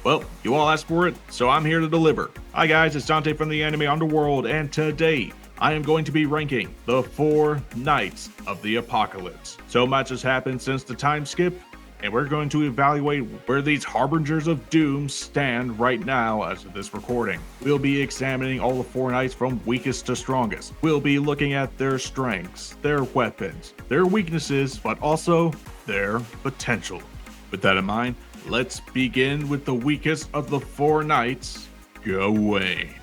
Well, you all asked for it, so I'm here to deliver. Hi guys, it's Dante from the anime Underworld, and today I am going to be ranking the 4 Knights of the Apocalypse. So much has happened since the time skip, and we're going to evaluate where these harbingers of doom stand right now as of this recording. We'll be examining all the 4 knights from weakest to strongest. We'll be looking at their strengths, their weapons, their weaknesses, but also their potential. With that in mind, let's begin with the weakest of the 4 knights, Gawain.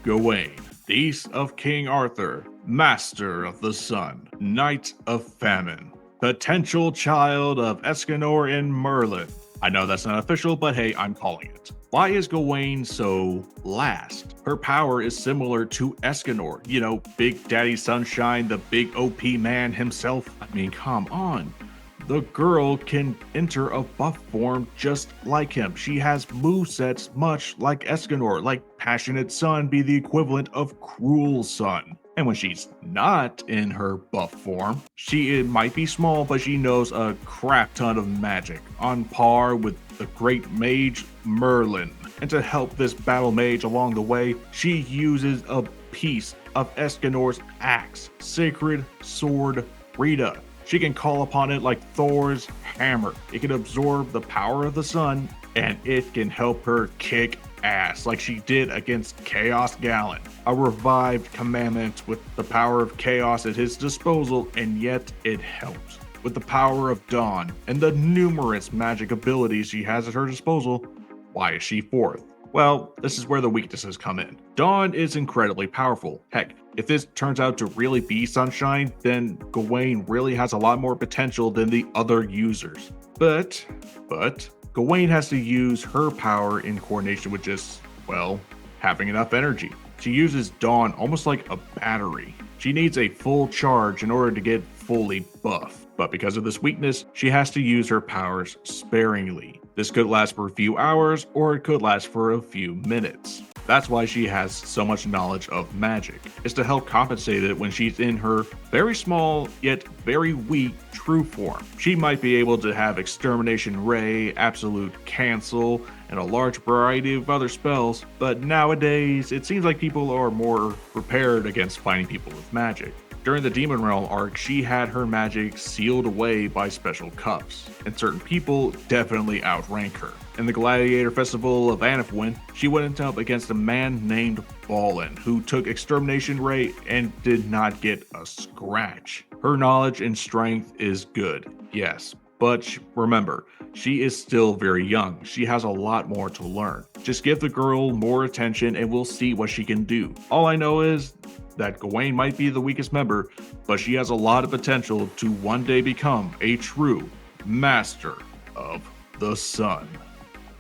Gawain, niece of King Arthur, master of the sun, knight of famine, potential child of Escanor and Merlin. I know that's not official, but hey, I'm calling it. Why is Gawain so last? Her power is similar to Escanor, you know, Big Daddy Sunshine, the big OP man himself. I mean, come on. The girl can enter a buff form just like him. She has movesets much like Escanor, like Passionate Sun be the equivalent of Cruel Sun. And when she's not in her buff form, it might be small, but she knows a crap ton of magic, on par with the great mage Merlin. And to help this battle mage along the way, she uses a piece of Escanor's axe, Sacred Sword Rita. She can call upon it like Thor's hammer. It can absorb the power of the sun, and it can help her kick ass like she did against 𝐾𝐨𝐧'𝐭, a revived commandment with the power of chaos at his disposal, and yet it helps. With the power of Dawn and the numerous magic abilities she has at her disposal, why is she 4th? Well, this is where the weaknesses come in. Dawn is incredibly powerful. Heck, if this turns out to really be Sunshine, then Gawain really has a lot more potential than the other users. But, Gawain has to use her power in coordination with just, well, having enough energy. She uses Dawn almost like a battery. She needs a full charge in order to get fully buff. But because of this weakness, she has to use her powers sparingly. This could last for a few hours, or it could last for a few minutes. That's why she has so much knowledge of magic. It's to help compensate it when she's in her very small, yet very weak true form. She might be able to have Extermination Ray, Absolute Cancel, and a large variety of other spells, but nowadays it seems like people are more prepared against fighting people with magic. During the Demon Realm arc, she had her magic sealed away by special cups, and certain people definitely outrank her. In the Gladiator Festival of Anafwin, she went up against a man named Balin, who took Extermination Ray and did not get a scratch. Her knowledge and strength is good, yes, but remember, she is still very young. She has a lot more to learn. Just give the girl more attention and we'll see what she can do. All I know is that Gawain might be the weakest member, but she has a lot of potential to one day become a true master of the sun.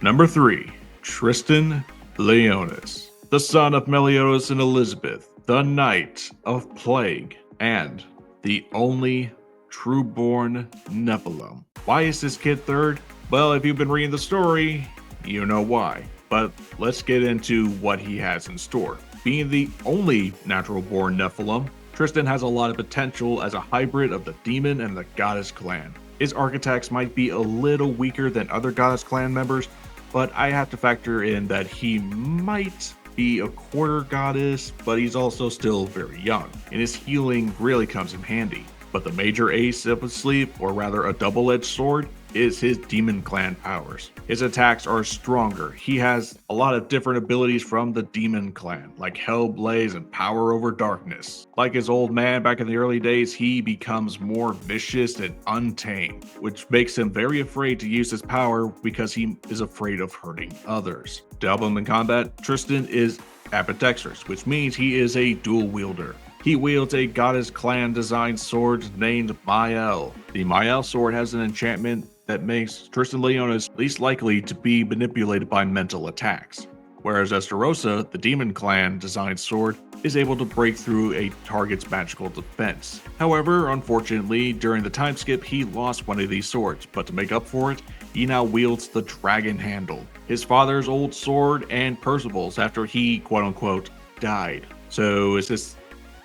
Number 3, Tristan Leonis, the son of Meliodas and Elizabeth, the Knight of Plague, and the only true-born Nephilim. Why is this kid 3rd? Well, if you've been reading the story, you know why. But let's get into what he has in store. Being the only natural-born Nephilim, Tristan has a lot of potential as a hybrid of the demon and the goddess clan. His architects might be a little weaker than other goddess clan members, but I have to factor in that he might be a quarter goddess, but he's also still very young, and his healing really comes in handy. But the major ace up his sleeve, or rather a double-edged sword, is his demon clan powers. His attacks are stronger. He has a lot of different abilities from the demon clan, like Hellblaze and Power Over Darkness. Like his old man back in the early days, he becomes more vicious and untamed, which makes him very afraid to use his power because he is afraid of hurting others. To help him in combat, Tristan is ambidextrous, which means he is a dual wielder. He wields a goddess clan designed sword named Mael. The Mael sword has an enchantment that makes Tristan Leonis least likely to be manipulated by mental attacks, whereas Esterosa, the demon clan designed sword, is able to break through a target's magical defense. However, unfortunately, during the time skip he lost one of these swords, but to make up for it, he now wields the dragon handle, his father's old sword and Percival's after he quote-unquote died. So is this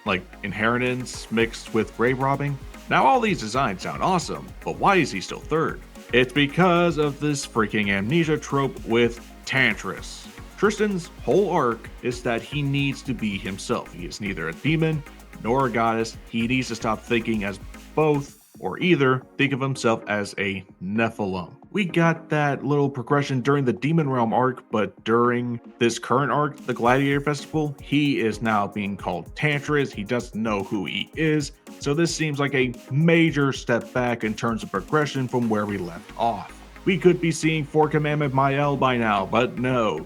like inheritance mixed with grave robbing? Now all these designs sound awesome, but why is he still 3rd? It's because of this freaking amnesia trope with Tantris. Tristan's whole arc is that he needs to be himself. He is neither a demon nor a goddess. He needs to stop thinking as both or either, think of himself as a Nephilim. We got that little progression during the Demon Realm arc, but during this current arc, the Gladiator Festival, he is now being called Tantris. He doesn't know who he is, so this seems like a major step back in terms of progression from where we left off. We could be seeing 4 Commandment Mael by now, but no.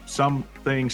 Something,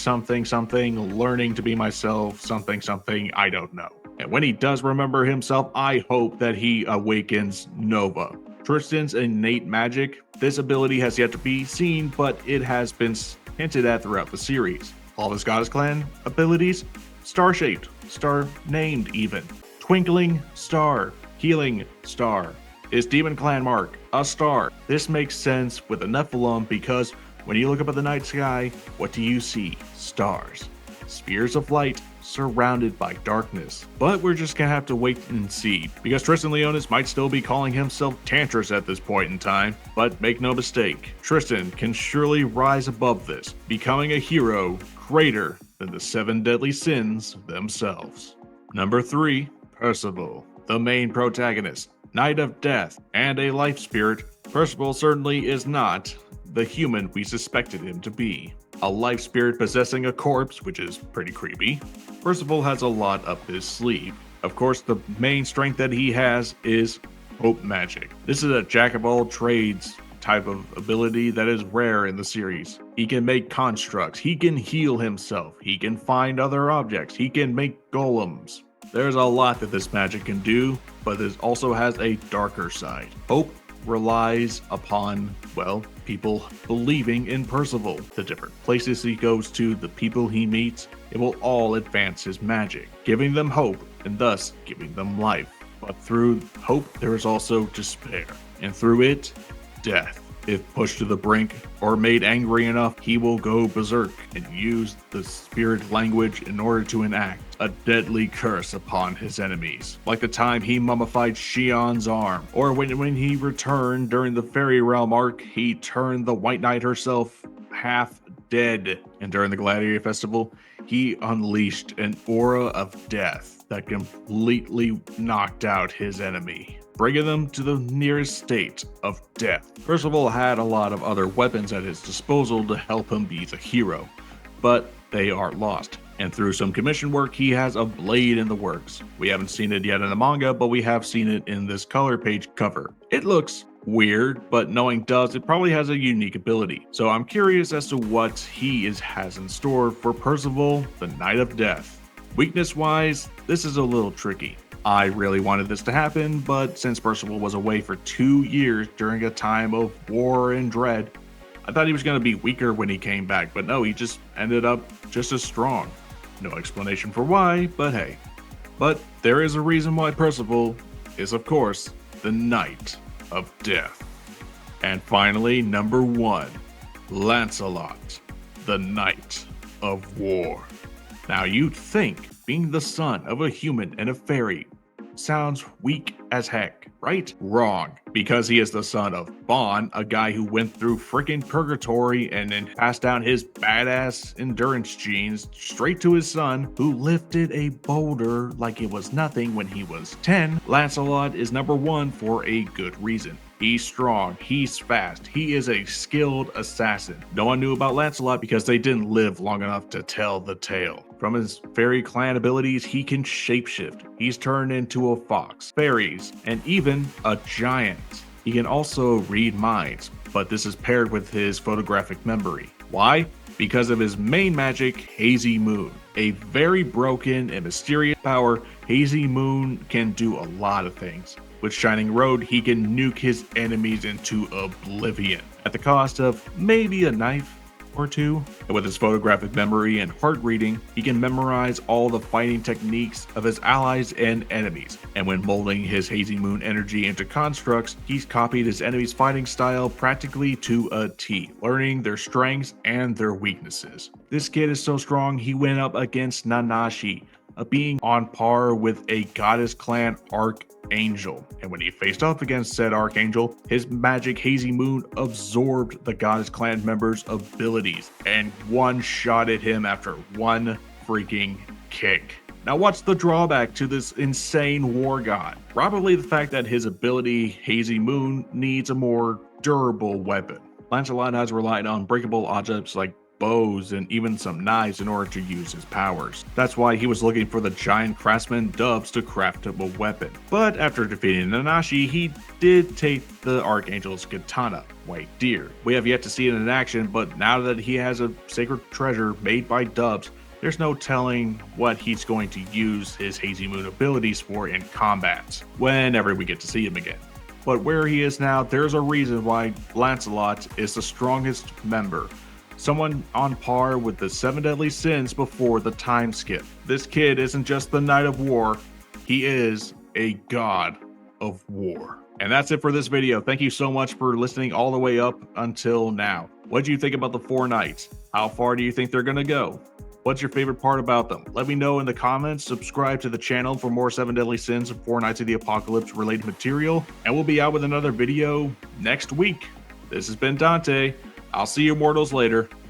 learning to be myself, something, I don't know. And when he does remember himself, I hope that he awakens Nova. Tristan's innate magic, this ability has yet to be seen, but it has been hinted at throughout the series. All of his Goddess Clan abilities, star-shaped, star-named even. Twinkling star, healing star. His Demon Clan mark, a star. This makes sense with the Nephilim because when you look up at the night sky, what do you see? Stars. Spheres of light surrounded by darkness. But we're just gonna have to wait and see, because Tristan Leonis might still be calling himself Tantris at this point in time. But make no mistake, Tristan can surely rise above this, becoming a hero greater than the 7 deadly sins themselves. Number 3, Percival, the main protagonist, Knight of Death, and a life spirit. Percival certainly is not the human we suspected him to be. A life spirit possessing a corpse, which is pretty creepy. Percival has a lot up his sleeve. Of course, the main strength that he has is hope magic. This is a jack of all trades type of ability that is rare in the series. He can make constructs, he can heal himself, he can find other objects, he can make golems. There's a lot that this magic can do, but this also has a darker side. Hope relies upon, well, people believing in Percival. The different places he goes to, the people he meets, it will all advance his magic, giving them hope and thus giving them life. But through hope, there is also despair, and through it, death. If pushed to the brink or made angry enough, he will go berserk and use the spirit language in order to enact a deadly curse upon his enemies. Like the time he mummified Shion's arm, or when he returned during the Fairy Realm arc, he turned the White Knight herself half dead. And during the Gladiator Festival, he unleashed an aura of death that completely knocked out his enemy, bringing them to the nearest state of death. Percival had a lot of other weapons at his disposal to help him be the hero, but they are lost. And through some commission work, he has a blade in the works. We haven't seen it yet in the manga, but we have seen it in this color page cover. It looks weird, but knowing does, it probably has a unique ability. So I'm curious as to what he has in store for Percival, the Knight of Death. Weakness-wise, this is a little tricky. I really wanted this to happen, but since Percival was away for 2 years during a time of war and dread, I thought he was going to be weaker when he came back, but no, he just ended up just as strong. No explanation for why, but hey. But there is a reason why Percival is, of course, the Knight of Death. And finally, number 1, Lancelot, the Knight of War. Now you'd think being the son of a human and a fairy sounds weak as heck, right? Wrong, because he is the son of Bon, a guy who went through freaking purgatory and then passed down his badass endurance genes straight to his son, who lifted a boulder like it was nothing when he was 10. Lancelot is number 1 for a good reason. He's strong, he's fast, he is a skilled assassin. No one knew about Lancelot because they didn't live long enough to tell the tale. From his fairy clan abilities, he can shapeshift. He's turned into a fox, fairies, and even a giant. He can also read minds, but this is paired with his photographic memory. Why? Because of his main magic, Hazy Moon. A very broken and mysterious power, Hazy Moon can do a lot of things. With Shining Road, he can nuke his enemies into oblivion, at the cost of maybe a knife or two. And with his photographic memory and heart reading, he can memorize all the fighting techniques of his allies and enemies. And when molding his Hazy Moon energy into constructs, he's copied his enemy's fighting style practically to a T, learning their strengths and their weaknesses. This kid is so strong, he went up against Nanashi, a being on par with a goddess clan archangel. And when he faced off against said archangel, his magic hazy moon absorbed the goddess clan members' abilities and one-shotted him after one freaking kick. Now, what's the drawback to this insane war god? Probably the fact that his ability, Hazy Moon, needs a more durable weapon. Lancelot has relied on breakable objects like bows and even some knives in order to use his powers. That's why he was looking for the giant craftsman Dubs to craft him a weapon. But after defeating Nanashi, he did take the Archangel's katana, White Deer. We have yet to see it in action, but now that he has a sacred treasure made by Dubs, there's no telling what he's going to use his Hazy Moon abilities for in combat, whenever we get to see him again. But where he is now, there's a reason why Lancelot is the strongest member. Someone on par with the 7 deadly sins before the time skip. This kid isn't just the Knight of War, he is a god of war. And that's it for this video. Thank you so much for listening all the way up until now. What do you think about the 4 knights? How far do you think they're gonna go? What's your favorite part about them? Let me know in the comments. Subscribe to the channel for more 7 Deadly Sins and 4 Knights of the Apocalypse related material. And we'll be out with another video next week. This has been Dante. I'll see you mortals later.